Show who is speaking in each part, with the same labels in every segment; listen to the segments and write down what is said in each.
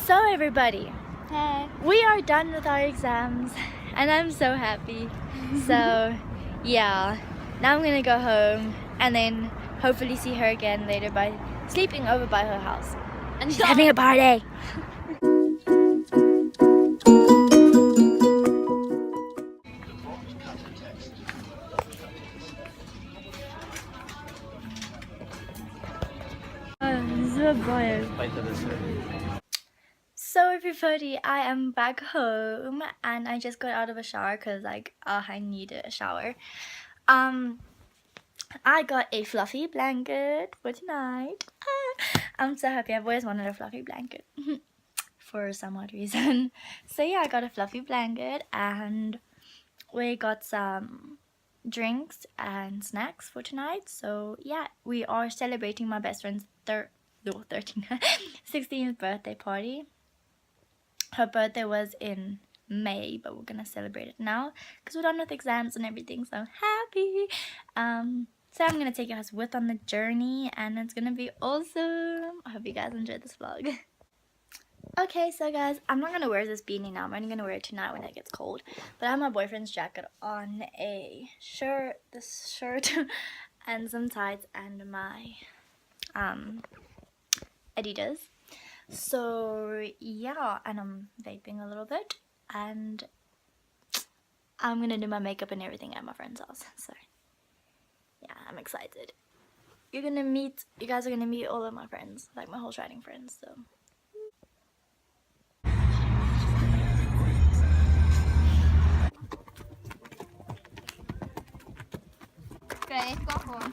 Speaker 1: So everybody,
Speaker 2: Hey.
Speaker 1: we are done with our exams and I'm so happy. So yeah, now I'm gonna go home and then hopefully see her again later by sleeping over by her house.
Speaker 2: And
Speaker 1: She's having a party. So everybody, I am back home and I just got out of a shower because I needed a shower. I got a fluffy blanket for tonight. I'm so happy. I've always wanted a fluffy blanket for some odd reason. So yeah, I got a fluffy blanket and we got some drinks and snacks for tonight. So yeah, we are celebrating my best friend's 16th birthday party. Her birthday was in May, but we're gonna celebrate it now because we're done with exams and everything, so I'm happy. So I'm gonna take you guys with on the journey and it's gonna be awesome. I hope you guys enjoyed this vlog. Okay, so guys, I'm not gonna wear this beanie now. I'm only gonna wear it tonight when it gets cold. But I have my boyfriend's jacket on, a shirt, this shirt, and some tights, and my Adidas. So yeah, and I'm vaping a little bit, and I'm gonna do my makeup and everything at my friend's house. So yeah, I'm excited. You guys are gonna meet all of my friends, like my horse riding friends. So.
Speaker 2: Okay, go home.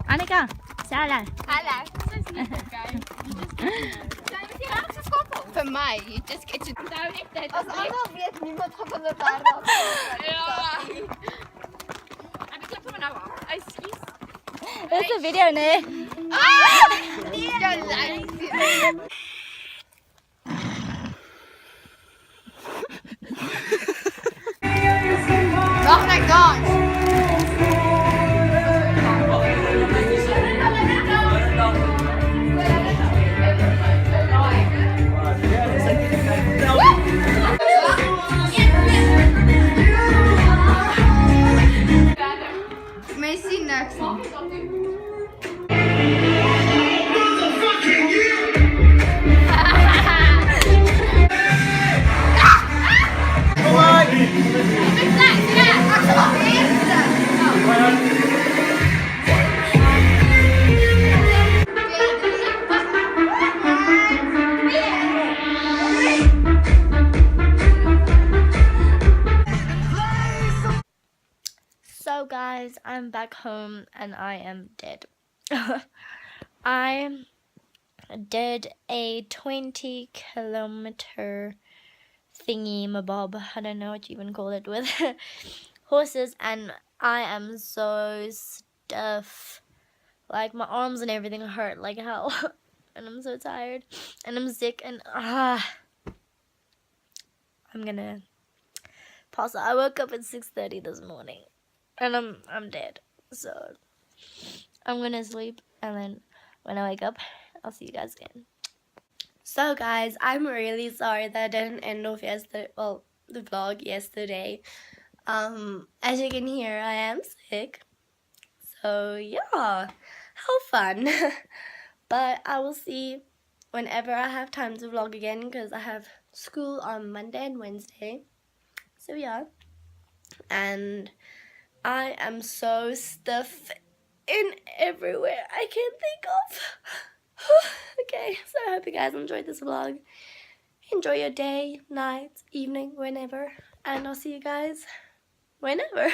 Speaker 1: Annika, Sarah.
Speaker 2: Hello. Voor mij, je just get to nou ik deed als allemaal weet niemand van de daar dan. Ja. En ik klap me nou af. Excuse.
Speaker 1: Dat is een video, nee.
Speaker 2: Je lijkt. Nog naar dans. Messi next.
Speaker 1: So guys, I'm back home and I am dead. I did a 20-kilometer thingy mabob, I don't know what you even call it, with horses, and I am so stiff. Like my arms and everything hurt like hell. And I'm so tired and I'm sick and I'm gonna pass out. I woke up at 6:30 this morning and I'm dead. So I'm gonna sleep and then when I wake up I'll see you guys again. So guys, I'm really sorry that I didn't end off yesterday, well, the vlog yesterday. As you can hear, I am sick. So yeah, how fun. But I will see whenever I have time to vlog again because I have school on Monday and Wednesday. So yeah, and I am so stiff in everywhere I can think of. Okay, so I hope you guys enjoyed this vlog. Enjoy your day, night, evening, whenever, and I'll see you guys whenever.